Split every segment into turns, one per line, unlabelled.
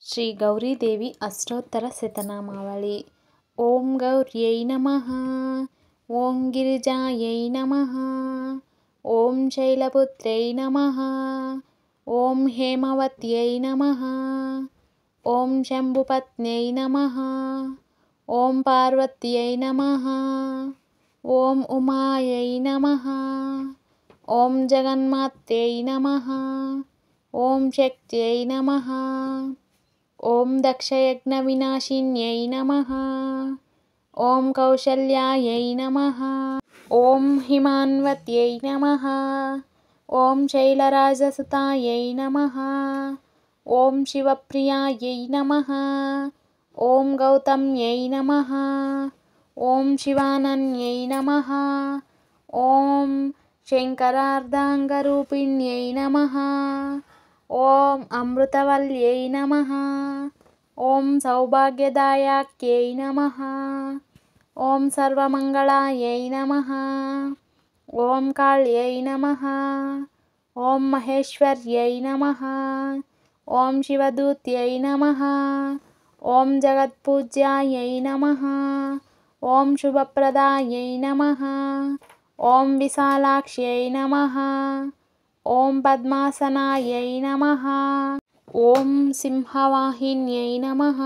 శ్రీ గౌరీదేవి అష్టోత్తర శతనామావళి. ఓం గౌర్యై నమః. ఓం గిరిజాయై నమః. ఓం శైలపుత్ర్యై నమః. ఓం హేమవత్యై నమః. ఓం శంభుపత్న్యై నమః. ఓం పార్వత్యై నమః. ఓం ఉమాయై నమః. ఓం జగన్మాత్ర్యై నమః. ఓం శక్త్యై నమః. ఓం దక్షయజ్ఞ వినాశిన్యై నమః. ఓం కౌశల్యాయై నమః. ఓం హిమాన్వత్యై నమః. ఓం శైలరాజసుతాయై నమః. ఓం శివప్రియాయై నమః. ఓం గౌతమ్యై నమః. ఓం శివానన్యై నమః. ఓం శంకరార్ధాంగరూపిణ్యై నమః. ఓం అమృతవల్యై నమః. ఓం సౌభాగ్యదాయాఖ్యై నమః. ఓం సర్వమంగళాయై నమః. ఓం కాళ్యై నమః. ఓం మహేశ్వర్యై నమః. ఓం శివదూత్యై నమః. ఓం జగత్పూజ్యాయై నమః. ఓం శుభప్రదాయై నమః. ఓం విశాలాక్ష్యై నమః. ఓం పద్మాసనాయై నమః. ఓం సింహవాహిన్యై నమః.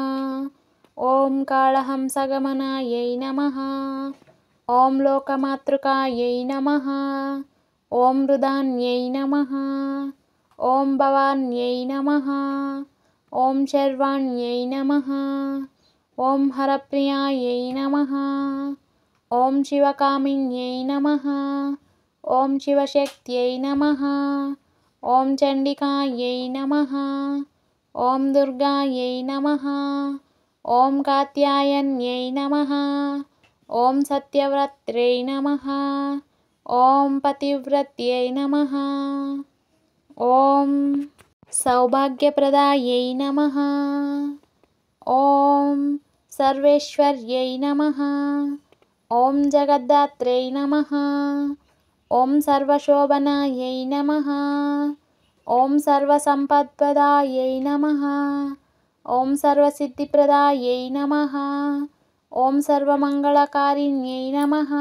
ఓం కాళహంసగమనాయై నమః. ఓం లోకమాతృకాయై నమః. ఓం మృదాన్యై నమః. ఓం భవాన్యై నమః. ఓం శర్వాణ్యై నమః. ఓం హరప్రియాయై నమః. ఓం శివకామిన్యై నమః. ఓం శివశక్త్యై నమః. ఓం చండికాయై నమః. ఓం దుర్గాయై నమః. ఓం కాత్యాయన్యై నమః. ఓం సత్యవ్రత్యై నమః. ఓం పతివ్రత్యై నమః. ఓం సౌభాగ్యప్రదాయై నమః. ఓం సర్వేశ్వర్యై నమః. ఓం జగద్ధాత్ర్యై నమః. ఓం సర్వశోభనాయై నమః. ఓం సర్వసంపత్ప్రదాయై నమః. ఓం సర్వసిద్ధిప్రదాయై నమః. ఓం సర్వమంగళకారిణ్యై నమః.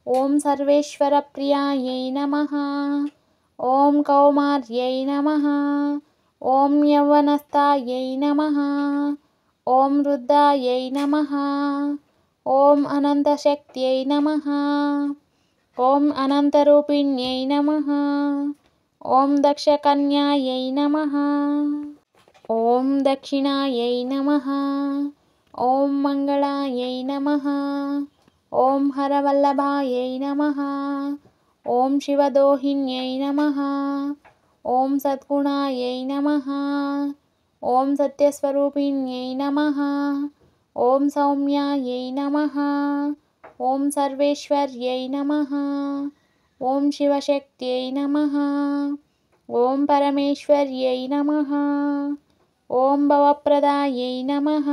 ఓం సర్వేశ్వరప్రియాయై నమః. ఓం కౌమార్యై నమః. ఓం యౌవనస్థాయై నమః. ఓం వృద్ధాయై నమః. ఓం అనంతశక్త్యై నమః. ఓం అనంతరూపిణ్యై నమః. ఓం దక్షకన్యాయై నమః. ఓం దక్షిణాయై నమః. ఓం మంగళాయై నమః. ఓం హరవల్లభాయై నమః. ఓం శివదోహిన్యై నమః. ఓం సద్గుణాయై నమః. ఓం సత్యస్వరూపిణ్యై నమః. ఓం సౌమ్యాయై నమః. ఓం సర్వేశ్వర్యై నమః. ఓం శివశక్త్యై నమః. ఓం పరమేశ్వర్యై నమః. ఓం భవప్రదాయై నమః.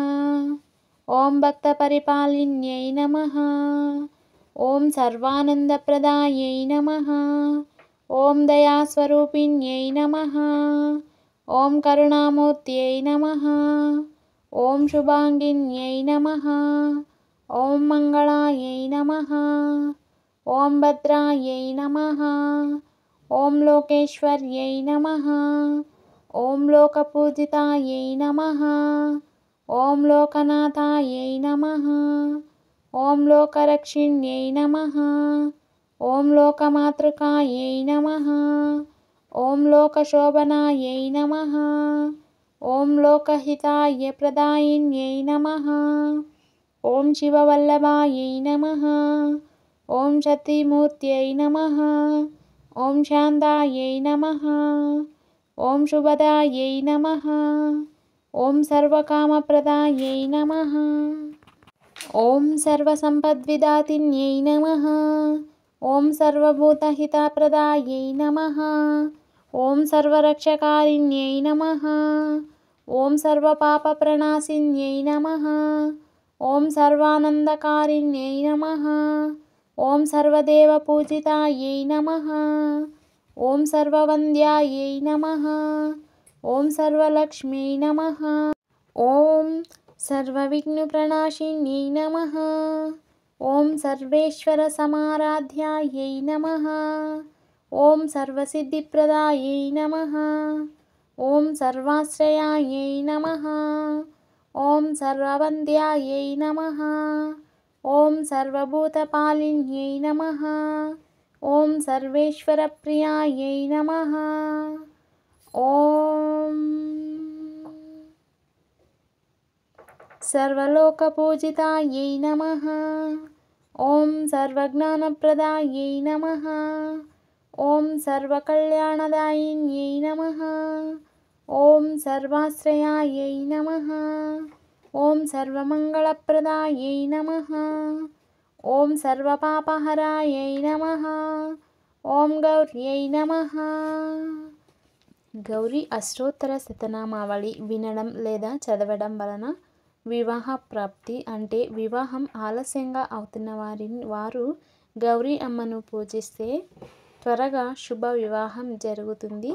ఓం భక్తపరిపాలిన్యై నమః. ఓం సర్వానందప్రదాయై నమః. ఓం దయాస్వరూపిణ్యై నమః. ఓం కరుణామూర్త్యై నమః. ఓం శుభాంగిన్యై నమః. ఓం మంగళాయై నమః. ఓం భద్రాయై నమః. ఓం లోకేశ్వర్యై నమః. ఓం లోకపూజితాయై నమః. ఓం లోకనాథాయై నమః. ఓం లోకరక్షిణ్యై నమః. ఓం లోకమాతృకాయై నమః. ఓం లోకశోభనాయై నమః. ఓం లోకహితాయ ప్రదాయిన్యై నమః. ఓం శివవల్లభాయై నమః. ఓం శక్తిమూర్త్యై నమః. ఓం శాంతాయై నమః. ఓం శుభదాయై నమః. ఓం సర్వకామప్రదాయై నమః. ఓం సర్వసంపద్విదాతిన్యై నమః. ఓం సర్వభూతహితప్రదాయై నమః. ఓం సర్వరక్షకారిణ్యై నమః. ఓం సర్వపాపప్రణాశిన్యై నమః. ఓం సర్వానందకారిణ్యై నమః. ఓం సర్వదేవపూజితాయై నమః. ఓం సర్వవంద్యాయై నమః. ఓం సర్వలక్ష్మ్యై నమః. ఓం సర్వవిఘ్నప్రణాశిన్యై నమః. ఓం సర్వేశ్వర సమారాధ్యాయై నమః. ఓం సర్వసిద్ధిప్రదాయై నమః. ఓం సర్వాశ్రయాయై నమః. ఓం సర్వవంద్యాయై నమః. ఓం సర్వభూతపాలిన్యై నమః. ఓం సర్వేశ్వరప్రియాయై నమః. ఓం సర్వలోకపూజితాయై నమః. ఓం సర్వజ్ఞానప్రదాయై నమః. ఓం సర్వకళ్యాణదాయిన్యై నమః. ఓం సర్వాశ్రయాయై నమః. ఓం సర్వమంగళప్రదాయై నమః. ఓం సర్వపాపహరాయై నమః. ఓం గౌర్యై నమః. గౌరీ అష్టోత్తర శతనామావళి వినడం లేదా చదవడం వలన వివాహ ప్రాప్తి, అంటే వివాహం ఆలస్యంగా అవుతున్న వారు గౌరీ అమ్మను పూజిస్తే త్వరగా శుభ వివాహం జరుగుతుంది.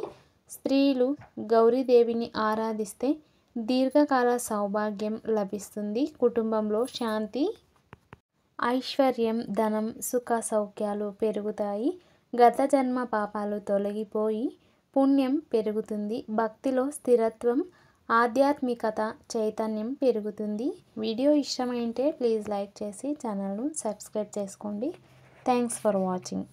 స్త్రీలు గౌరీదేవిని ఆరాధిస్తే దీర్ఘకాల సౌభాగ్యం లభిస్తుంది. కుటుంబంలో శాంతి, ఐశ్వర్యం, ధనం, సుఖ సౌఖ్యాలు పెరుగుతాయి. గత జన్మ పాపాలు తొలగిపోయి పుణ్యం పెరుగుతుంది. భక్తిలో స్థిరత్వం, ఆధ్యాత్మికత, చైతన్యం పెరుగుతుంది. వీడియో ఇష్టమైంటే ప్లీజ్ లైక్ చేసి ఛానల్ను సబ్స్క్రైబ్ చేసుకోండి. Thanks for watching.